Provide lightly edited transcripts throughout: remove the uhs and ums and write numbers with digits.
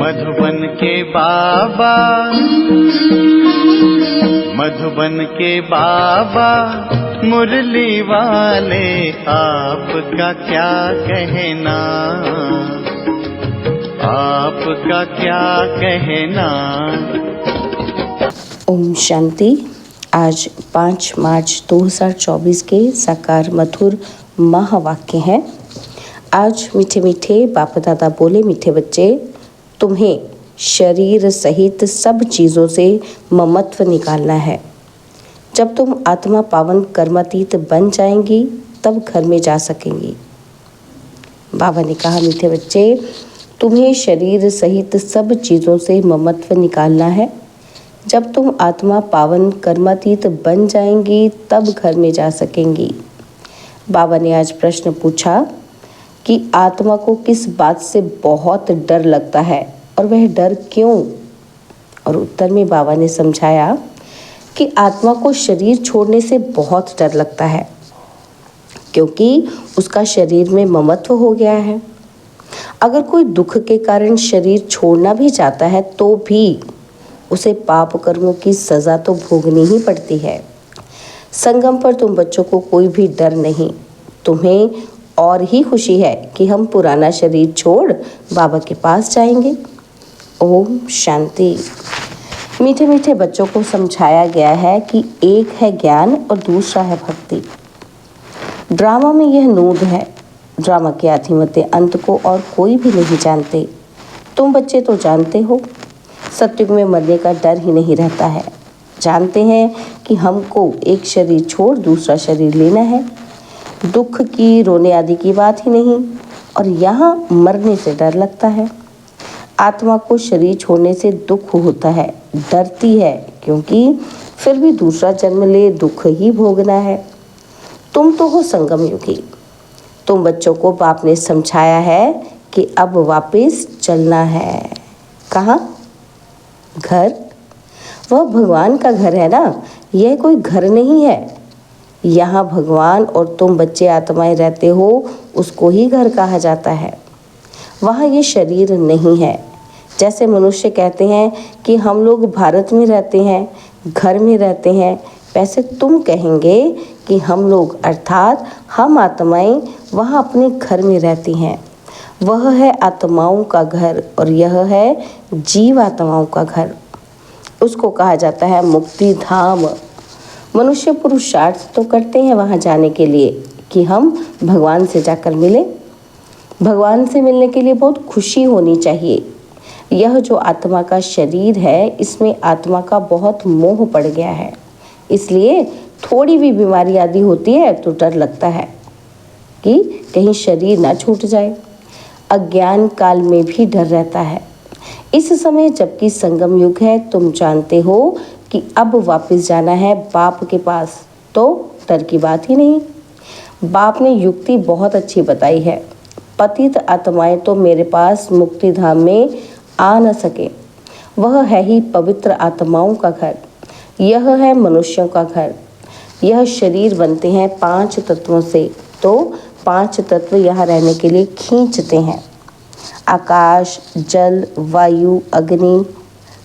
मधुबन के बाबा, मधुबन के बाबा मुरली वाले, आपका क्या कहना, आपका क्या कहना। ओम शांति। आज 5 मार्च 2024 के साकार मधुर महावाक्य हैं। आज मीठे मीठे बाप दादा बोले, मीठे बच्चे, तुम्हें शरीर सहित सब चीज़ों से ममत्व निकालना है। जब तुम आत्मा पावन कर्मातीत बन जाएंगी तब घर में जा सकेंगी। बाबा ने कहा, मीठे बच्चे, तुम्हें शरीर सहित सब चीज़ों से ममत्व निकालना है। जब तुम आत्मा पावन कर्मातीत बन जाएंगी तब घर में जा सकेंगी। बाबा ने आज प्रश्न पूछा कि आत्मा को किस बात से बहुत डर लगता है और वह डर क्यों। और उत्तर में बाबा ने समझाया कि आत्मा को शरीर छोड़ने से बहुत डर लगता है, क्योंकि उसका शरीर में ममत्व हो गया है। अगर कोई दुख के कारण शरीर छोड़ना भी चाहता है तो भी उसे पाप कर्मों की सज़ा तो भोगनी ही पड़ती है। संगम पर तुम बच्चों को कोई भी डर नहीं, तुम्हें और ही खुशी है कि हम पुराना शरीर छोड़ बाबा के पास जाएंगे। ओम शांति। मीठे मीठे बच्चों को समझाया गया है कि एक है ज्ञान और दूसरा है भक्ति। ड्रामा में यह नूद है। ड्रामा के आधिमत्य अंत को और कोई भी नहीं जानते। तुम बच्चे तो जानते हो, सत्युग में मरने का डर ही नहीं रहता है। जानते हैं कि हमको एक शरीर छोड़ दूसरा शरीर लेना है। दुख की, रोने आदि की बात ही नहीं, और यहाँ मरने से डर लगता है। आत्मा को शरीर छोड़ने से दुख होता है, डरती है, क्योंकि फिर भी दूसरा जन्म ले दुख ही भोगना है। तुम तो हो संगम युगी। तुम बच्चों को बाप ने समझाया है कि अब वापस चलना है। कहाँ? घर। वह भगवान का घर है ना, यह कोई घर नहीं है। यहाँ भगवान और तुम बच्चे आत्माएं रहते हो, उसको ही घर कहा जाता है। वहाँ ये शरीर नहीं है। जैसे मनुष्य कहते हैं कि हम लोग भारत में रहते हैं, घर में रहते हैं, वैसे तुम कहेंगे कि हम लोग अर्थात हम आत्माएं वहाँ अपने घर में रहती हैं। वह है आत्माओं का घर और यह है जीव आत्माओं का घर। उसको कहा जाता है मुक्ति धाम। मनुष्य पुरुषार्थ तो करते हैं वहाँ जाने के लिए कि हम भगवान से जाकर मिलें। भगवान से मिलने के लिए बहुत खुशी होनी चाहिए। यह जो आत्मा का शरीर है, इसमें आत्मा का बहुत मोह पड़ गया है, इसलिए थोड़ी भी बीमारी आदि होती है तो डर लगता है कि कहीं शरीर ना छूट जाए। अज्ञान काल में भी डर रहता है। इस समय जबकि संगम युग है, तुम जानते हो कि अब वापस जाना है बाप के पास, तो डर की बात ही नहीं। बाप ने युक्ति बहुत अच्छी बताई है। पतित आत्माएं तो मेरे पास मुक्ति धाम में आ न सके। वह है ही पवित्र आत्माओं का घर। यह है मनुष्यों का घर। यह शरीर बनते हैं 5 तत्वों से, तो 5 तत्व यहाँ रहने के लिए खींचते हैं। आकाश, जल, वायु, अग्नि।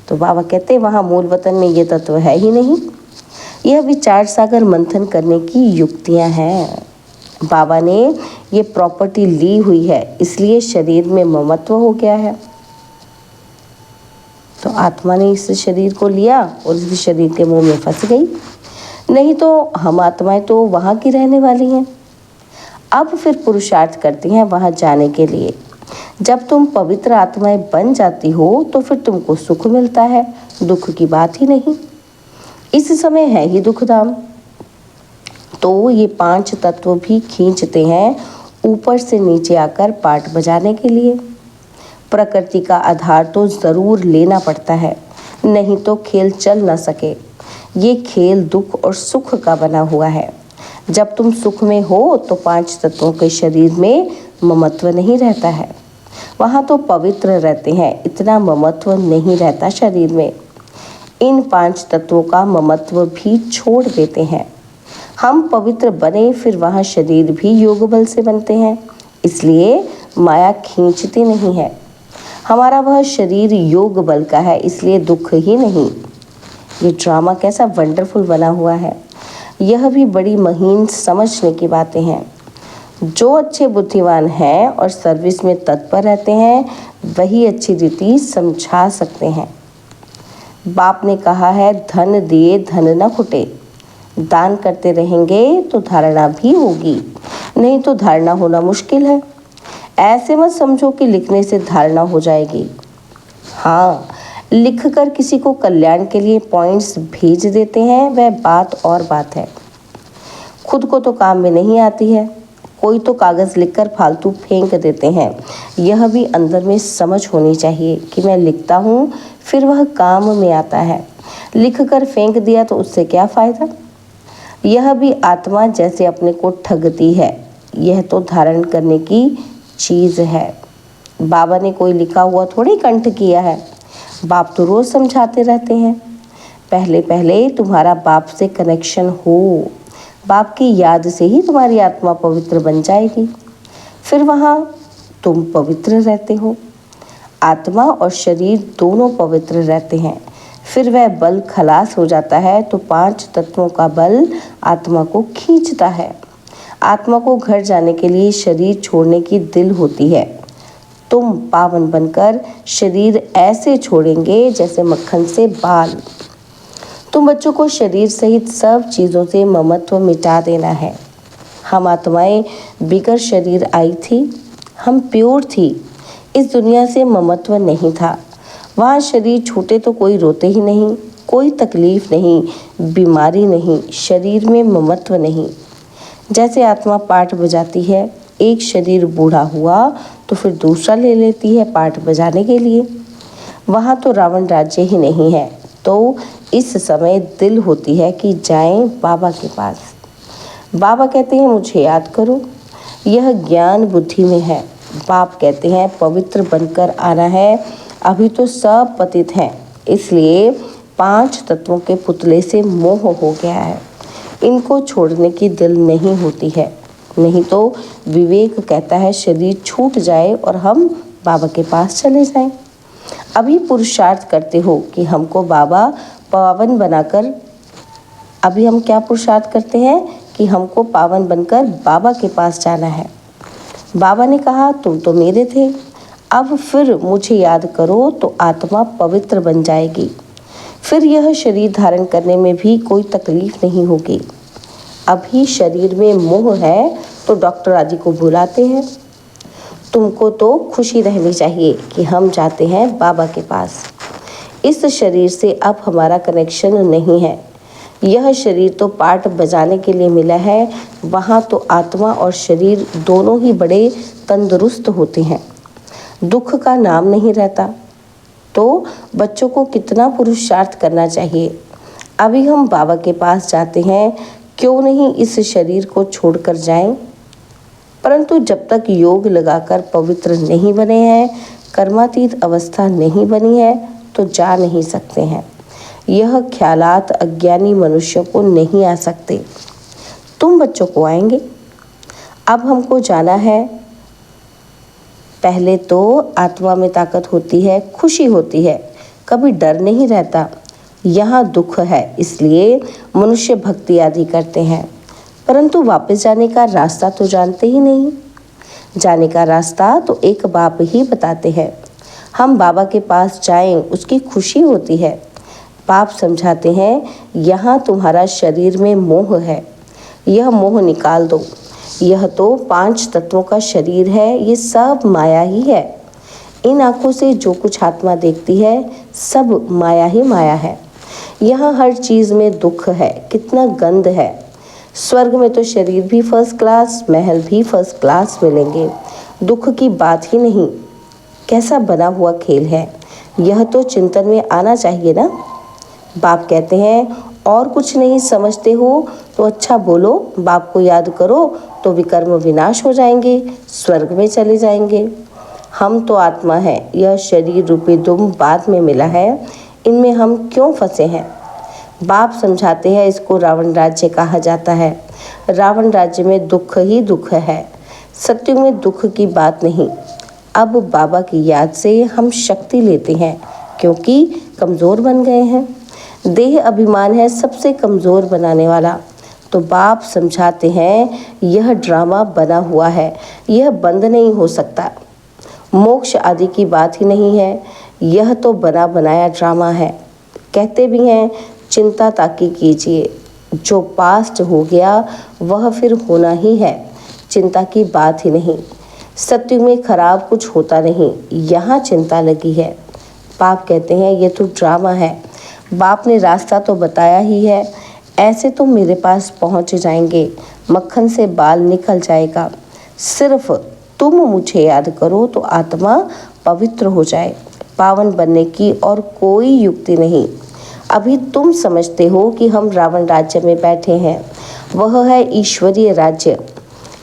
तो बाबा कहते हैं वहाँ मूल वतन में ये तत्व है ही नहीं। यह विचार सागर मंथन करने की युक्तियाँ हैं। बाबा ने ये प्रॉपर्टी ली हुई है, इसलिए शरीर में ममत्व हो गया है। तो आत्मा ने इस शरीर को लिया और इस शरीर के मुंह में फंस गई। नहीं तो हम आत्माएं तो वहाँ की रहने वाली हैं। अब फिर पुरुषार्थ करती हैं वहाँ जाने के लिए। जब तुम पवित्र आत्माएं बन जाती हो तो फिर तुमको सुख मिलता है, दुख की बात ही नहीं। इस समय है ही दुखधाम। तो ये 5 तत्व भी खींचते हैं ऊपर से नीचे आकर पाठ बजाने के लिए। प्रकृति का आधार तो ज़रूर लेना पड़ता है, नहीं तो खेल चल ना सके। ये खेल दुख और सुख का बना हुआ है। जब तुम सुख में हो तो 5 तत्वों के शरीर में ममत्व नहीं रहता है। वहाँ तो पवित्र रहते हैं, इतना ममत्व नहीं रहता शरीर में। इन 5 तत्वों का ममत्व भी छोड़ देते हैं। हम पवित्र बने फिर वहाँ शरीर भी योग बल से बनते हैं, इसलिए माया खींचती नहीं है। हमारा वह शरीर योग बल का है, इसलिए दुख ही नहीं। ये ड्रामा कैसा वंडरफुल बना हुआ है। यह भी बड़ी महीन समझने की बातें हैं। जो अच्छे बुद्धिमान हैं और सर्विस में तत्पर रहते हैं, वही अच्छी रीति समझा सकते हैं। बाप ने कहा है, धन दिए धन न फुटे। दान करते रहेंगे तो धारणा भी होगी, नहीं तो धारणा होना मुश्किल है। ऐसे मत समझो कि लिखने से धारणा हो जाएगी। हाँ, लिखकर किसी को कल्याण के लिए पॉइंट्स भेज देते हैं, वह बात और बात है। खुद को तो काम में नहीं आती है। कोई तो कागज़ लिखकर फालतू फेंक देते हैं। यह भी अंदर में समझ होनी चाहिए कि मैं लिखता हूँ, फिर वह काम में आता है। लिखकर फेंक दिया तो उससे क्या फ़ायदा। यह भी आत्मा जैसे अपने को ठगती है। यह तो धारण करने की चीज़ है। बाबा ने कोई लिखा हुआ थोड़ी कंठ किया है। बाप तो रोज़ समझाते रहते हैं। पहले पहले तुम्हारा बाप से कनेक्शन हो, बाप की याद से ही तुम्हारी आत्मा पवित्र बन जाएगी। फिर वहाँ तुम पवित्र रहते हो। आत्मा और शरीर दोनों पवित्र रहते हैं। फिर वह बल खलास हो जाता है तो 5 तत्वों का बल आत्मा को खींचता है। आत्मा को घर जाने के लिए शरीर छोड़ने की दिल होती है। तुम पावन बनकर शरीर ऐसे छोड़ेंगे जैसे मक्खन से बाल। तुम बच्चों को शरीर सहित सब चीज़ों से ममत्व मिटा देना है। हम आत्माएं बिगर शरीर आई थी। हम प्योर थी। इस दुनिया से ममत्व नहीं था। वहाँ शरीर छूटे तो कोई रोते ही नहीं, कोई तकलीफ नहीं, बीमारी नहीं, शरीर में ममत्व नहीं। जैसे आत्मा पाठ बजाती है, एक शरीर बूढ़ा हुआ तो फिर दूसरा ले लेती है पाठ बजाने के लिए। वहाँ तो रावण राज्य ही नहीं है, तो इस समय दिल होती है कि जाएं बाबा के पास। बाबा कहते हैं मुझे याद करो। यह ज्ञान बुद्धि में है। बाप कहते हैं पवित्र बनकर आना है। अभी तो सब पतित हैं, इसलिए 5 तत्वों के पुतले से मोह हो गया है। इनको छोड़ने की दिल नहीं होती है। नहीं तो विवेक कहता है शरीर छूट जाए और हम बाबा के पास चले जाएं। अभी पुरुषार्थ करते हो कि हमको बाबा पावन बनाकर, अभी हम क्या पुरुषार्थ करते हैं कि हमको पावन बनकर बाबा के पास जाना है। बाबा ने कहा तुम तो मेरे थे, अब फिर मुझे याद करो तो आत्मा पवित्र बन जाएगी। फिर यह शरीर धारण करने में भी कोई तकलीफ नहीं होगी। अभी शरीर में मोह है तो डॉक्टर आदि को बुलाते हैं। तुमको तो खुशी रहनी चाहिए कि हम जाते हैं बाबा के पास। इस शरीर से अब हमारा कनेक्शन नहीं है। यह शरीर तो पाठ बजाने के लिए मिला है। वहाँ तो आत्मा और शरीर दोनों ही बड़े तंदुरुस्त होते हैं। दुख का नाम नहीं रहता। तो बच्चों को कितना पुरुषार्थ करना चाहिए। अभी हम बाबा के पास जाते हैं, क्यों नहीं इस शरीर को छोड़कर जाएं। परंतु जब तक योग लगाकर पवित्र नहीं बने हैं, कर्मातीत अवस्था नहीं बनी है, तो जा नहीं सकते हैं। यह ख्यालात अज्ञानी मनुष्यों को नहीं आ सकते। तुम बच्चों को आएंगे। अब हमको जाना है। पहले तो आत्मा में ताकत होती है, खुशी होती है, कभी डर नहीं रहता। यहाँ दुख है, इसलिए मनुष्य भक्ति आदि करते हैं, परंतु वापस जाने का रास्ता तो जानते ही नहीं। जाने का रास्ता तो एक बाप ही बताते हैं। हम बाबा के पास जाएं, उसकी खुशी होती है। बाप समझाते हैं यहाँ तुम्हारा शरीर में मोह है, यह मोह निकाल दो। यह तो 5 तत्वों का शरीर है, ये सब माया ही है। इन आँखों से जो कुछ आत्मा देखती है, सब माया ही माया है। यहाँ हर चीज़ में दुख है, कितना गंध है। स्वर्ग में तो शरीर भी फर्स्ट क्लास, महल भी फर्स्ट क्लास मिलेंगे। दुख की बात ही नहीं। कैसा बना हुआ खेल है। यह तो चिंतन में आना चाहिए ना। बाप कहते हैं और कुछ नहीं समझते हो तो अच्छा बोलो, बाप को याद करो तो विकर्म विनाश हो जाएंगे, स्वर्ग में चले जाएंगे। हम तो आत्मा है, यह शरीर रूपी दुम बाद में मिला है, इनमें हम क्यों फंसे हैं। बाप समझाते हैं इसको रावण राज्य कहा जाता है। रावण राज्य में दुख ही दुख है। सत्युग में दुख की बात नहीं। अब बाबा की याद से हम शक्ति लेते हैं क्योंकि कमज़ोर बन गए हैं। देह अभिमान है सबसे कमज़ोर बनाने वाला। तो बाप समझाते हैं यह ड्रामा बना हुआ है, यह बंद नहीं हो सकता। मोक्ष आदि की बात ही नहीं है, यह तो बना बनाया ड्रामा है। कहते भी हैं चिंता ताकि कीजिए, जो पास्ट हो गया वह फिर होना ही है, चिंता की बात ही नहीं। सत्य में खराब कुछ होता नहीं, यहाँ चिंता लगी है। बाप कहते हैं ये तो ड्रामा है। बाप ने रास्ता तो बताया ही है, ऐसे तो मेरे पास पहुँच जाएंगे, मक्खन से बाल निकल जाएगा। सिर्फ तुम मुझे याद करो तो आत्मा पवित्र हो जाए। पावन बनने की और कोई युक्ति नहीं। अभी तुम समझते हो कि हम रावण राज्य में बैठे हैं, वह है ईश्वरीय राज्य।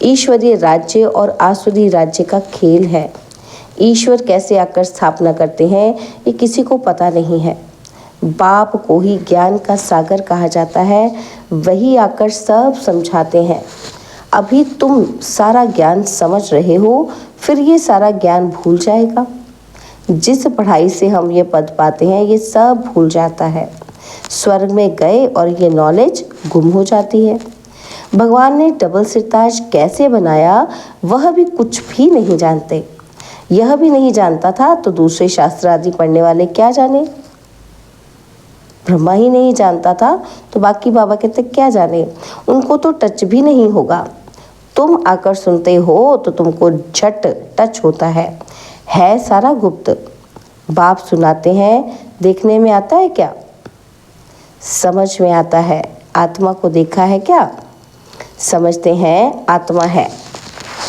ईश्वरीय राज्य और आसुरी राज्य का खेल है। ईश्वर कैसे आकर स्थापना करते हैं ये किसी को पता नहीं है। बाप को ही ज्ञान का सागर कहा जाता है, वही आकर सब समझाते हैं। अभी तुम सारा ज्ञान समझ रहे हो, फिर ये सारा ज्ञान भूल जाएगा। जिस पढ़ाई से हम ये पद पाते हैं ये सब भूल जाता है। स्वर्ग में गए और ये नॉलेज गुम हो जाती है। भगवान ने डबल सिरताज कैसे बनाया वह भी कुछ भी नहीं जानते। यह भी नहीं जानता था तो दूसरे शास्त्र आदि पढ़ने वाले क्या जाने। ब्रह्मा ही नहीं जानता था तो बाकी बाबा कहते क्या जाने, उनको तो टच भी नहीं होगा। तुम आकर सुनते हो तो तुमको झट टच होता है सारा गुप्त। बाप सुनाते हैं, देखने में आता है क्या? समझ में आता है। आत्मा को देखा है क्या? समझते हैं आत्मा है,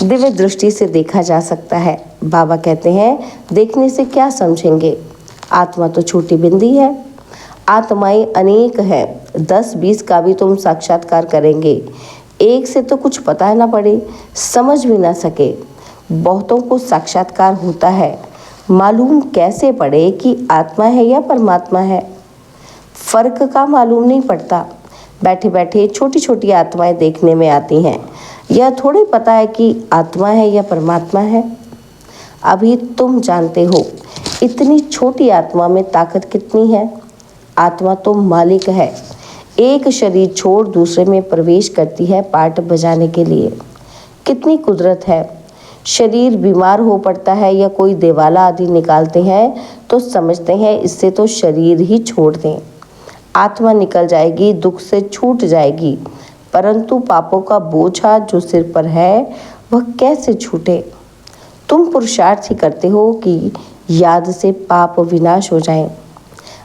दिव्य दृष्टि से देखा जा सकता है। बाबा कहते हैं देखने से क्या समझेंगे, आत्मा तो छोटी बिंदी है। आत्माएं अनेक हैं, 10-20 का भी तुम साक्षात्कार करेंगे, एक से तो कुछ पता ना पड़े, समझ भी ना सके। बहुतों को साक्षात्कार होता है, मालूम कैसे पड़े कि आत्मा है या परमात्मा है। फर्क का मालूम नहीं पड़ता। बैठे बैठे छोटी छोटी आत्माएं देखने में आती हैं, यह थोड़ी पता है कि आत्मा है या परमात्मा है। अभी तुम जानते हो इतनी छोटी आत्मा में ताकत कितनी है। आत्मा तो मालिक है, एक शरीर छोड़ दूसरे में प्रवेश करती है पाठ बजाने के लिए। कितनी कुदरत है। शरीर बीमार हो पड़ता है या कोई देवाला आदि निकालते हैं तो समझते हैं इससे तो शरीर ही छोड़ दें, आत्मा निकल जाएगी, दुख से छूट जाएगी। परंतु पापों का बोझा जो सिर पर है वह कैसे छूटे। तुम पुरुषार्थ ही करते हो कि याद से पाप विनाश हो जाएं।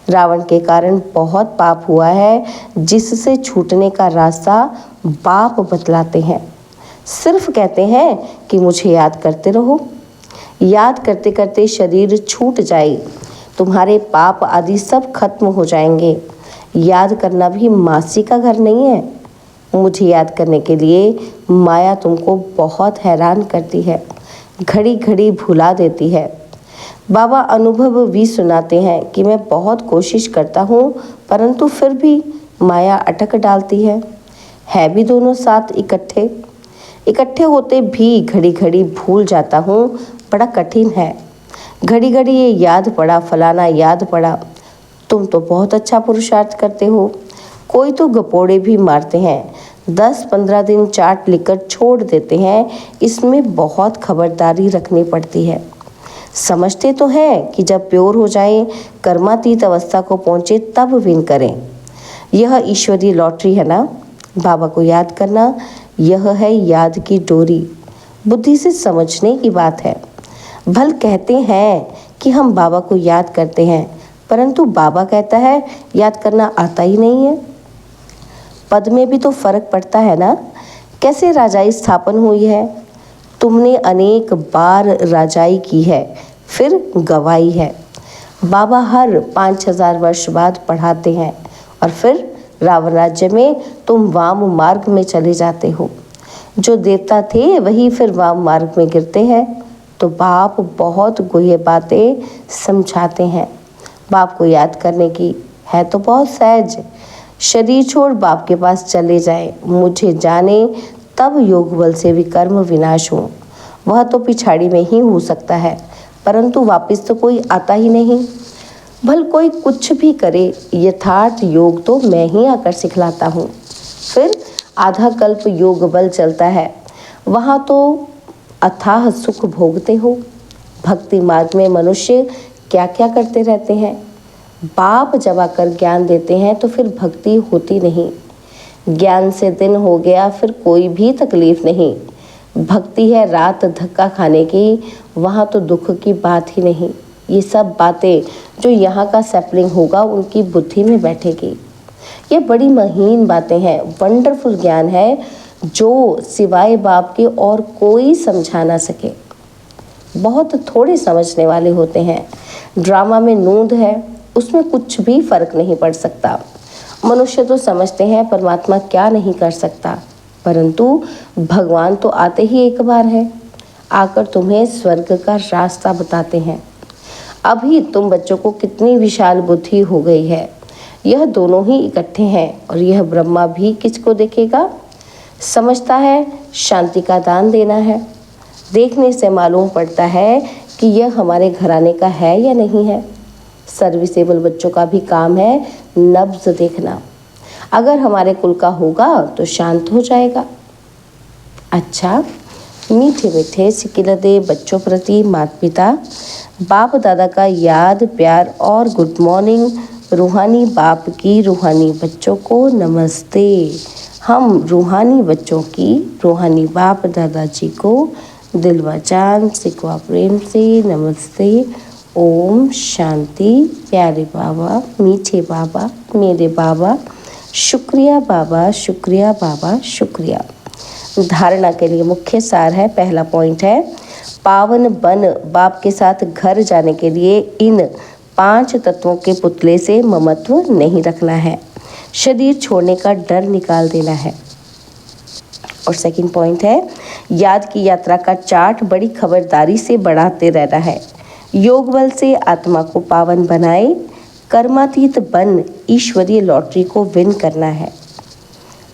रावण के कारण बहुत पाप हुआ है, जिससे छूटने का रास्ता बाप बतलाते हैं। सिर्फ कहते हैं कि मुझे याद करते रहो। याद करते करते शरीर छूट जाए, तुम्हारे पाप आदि सब खत्म हो जाएंगे। याद करना भी मासी का घर नहीं है। मुझे याद करने के लिए माया तुमको बहुत हैरान करती है, घड़ी घड़ी भुला देती है। बाबा अनुभव भी सुनाते हैं कि मैं बहुत कोशिश करता हूँ, परंतु फिर भी माया अटक डालती है भी दोनों साथ इकट्ठे होते भी घड़ी घड़ी भूल जाता हूँ, बड़ा कठिन है। घड़ी घड़ी ये याद पड़ा, फलाना याद पड़ा। तुम तो बहुत अच्छा पुरुषार्थ करते हो। कोई तो गपोड़े भी मारते हैं, 10-15 दिन चार्ट लिखकर छोड़ देते हैं। इसमें बहुत खबरदारी रखनी पड़ती है। समझते तो हैं कि जब प्योर हो जाएं, कर्मातीत अवस्था को पहुँचे तब विन करें। यह ईश्वरीय लॉटरी है ना। बाबा को याद करना यह है याद की डोरी। बुद्धि से समझने की बात है। भल कहते हैं कि हम बाबा को याद करते हैं, परंतु बाबा कहता है याद करना आता ही नहीं है। पद में भी तो फर्क पड़ता है ना। कैसे राजाई स्थापन हुई है। तुमने अनेक बार राजाई की है, फिर गवाई है। बाबा हर 5000 वर्ष बाद पढ़ाते हैं और फिर रावण राज्य में तुम वाम मार्ग में चले जाते हो। जो देवता थे वही फिर वाम मार्ग में गिरते हैं। तो बाप बहुत गुह्य बातें समझाते हैं। बाप को याद करने की है तो बहुत सहज। शरीर छोड़ बाप के पास चले जाए, मुझे जाने, तब योग बल से विकर्म विनाश हो। वह तो पिछाड़ी में ही हो सकता है। परंतु वापस तो कोई आता ही नहीं। भल कोई कुछ भी करे, यथार्थ योग तो मैं ही आकर सिखलाता हूँ। फिर आधा कल्प योग बल चलता है, वहाँ तो अथाह सुख भोगते हो। भक्ति मार्ग में मनुष्य क्या क्या करते रहते हैं। बाप जब आकर ज्ञान देते हैं तो फिर भक्ति होती नहीं। ज्ञान से दिन हो गया फिर कोई भी तकलीफ नहीं। भक्ति है रात धक्का खाने की, वहाँ तो दुख की बात ही नहीं। ये सब बातें जो यहाँ का सैपलिंग होगा उनकी बुद्धि में बैठेगी। ये बड़ी महीन बातें हैं, वंडरफुल ज्ञान है जो सिवाय बाप के और कोई समझा ना सके। बहुत थोड़े समझने वाले होते हैं। ड्रामा में नूंद है, उसमें कुछ भी फर्क नहीं पड़ सकता। मनुष्य तो समझते हैं परमात्मा क्या नहीं कर सकता, परंतु भगवान तो आते ही एक बार है, आकर तुम्हें स्वर्ग का रास्ता बताते हैं। अभी तुम बच्चों को कितनी विशाल बुद्धि हो गई है। यह दोनों ही इकट्ठे हैं और यह ब्रह्मा भी किसको देखेगा। समझता है शांति का दान देना है। देखने से मालूम पड़ता है कि यह हमारे घराने का है या नहीं है। सर्विसेबल बच्चों का भी काम है नब्ज देखना। अगर हमारे कुल का होगा तो शांत हो जाएगा। अच्छा, मीठे मीठे सिकिलदे बच्चों प्रति माता पिता बाप दादा का याद प्यार और गुड मॉर्निंग। रूहानी बाप की रूहानी बच्चों को नमस्ते। हम रूहानी बच्चों की रूहानी बाप दादाजी को दिलवा जान सिकवा प्रेम से नमस्ते। ओम शांति। प्यारे बाबा, मीठे बाबा, मेरे बाबा, शुक्रिया बाबा, शुक्रिया बाबा, शुक्रिया। धारणा के लिए मुख्य सार है, पहला पॉइंट है पावन बन बाप के साथ घर जाने के लिए इन 5 तत्वों के पुतले से ममत्व नहीं रखना है। शरीर छोड़ने का डर निकाल देना है। और सेकंड पॉइंट है याद की यात्रा का चार्ट बड़ी खबरदारी से बढ़ाते रहना है। योग बल से आत्मा को पावन बनाए, कर्मातीत बन ईश्वरीय लॉटरी को विन करना है।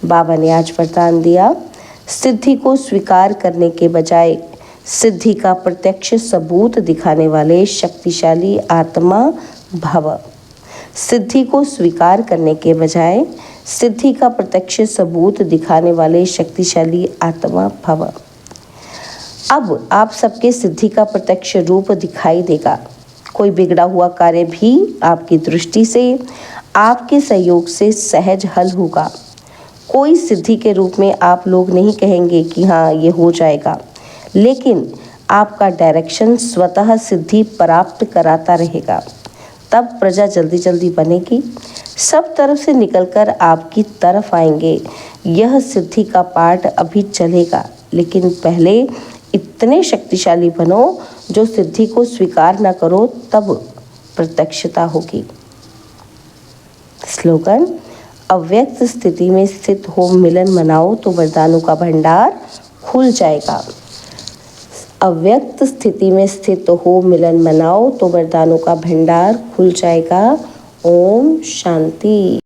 बाबा ने आज वरदान दिया, सिद्धि को स्वीकार करने के बजाय सिद्धि का प्रत्यक्ष सबूत दिखाने वाले शक्तिशाली आत्मा भव। सिद्धि को स्वीकार करने के बजाय सिद्धि का प्रत्यक्ष सबूत दिखाने वाले शक्तिशाली आत्मा भव। अब आप सबके सिद्धि का प्रत्यक्ष रूप दिखाई देगा। कोई बिगड़ा हुआ कार्य भी आपकी दृष्टि से आपके सहयोग से सहज हल होगा। कोई सिद्धि के रूप में आप लोग नहीं कहेंगे कि हाँ ये हो जाएगा, लेकिन आपका डायरेक्शन स्वतः सिद्धि प्राप्त कराता रहेगा। तब प्रजा जल्दी जल्दी बनेगी, सब तरफ से निकलकर आपकी तरफ आएंगे। यह सिद्धि का पाठ अभी चलेगा, लेकिन पहले इतने शक्तिशाली बनो जो सिद्धि को स्वीकार न करो, तब प्रत्यक्षता होगी। स्लोगन, अव्यक्त स्थिति में स्थित हो मिलन मनाओ तो वरदानों का भंडार खुल जाएगा। अव्यक्त स्थिति में स्थित हो मिलन मनाओ तो वरदानों का भंडार खुल जाएगा। ओम शांति।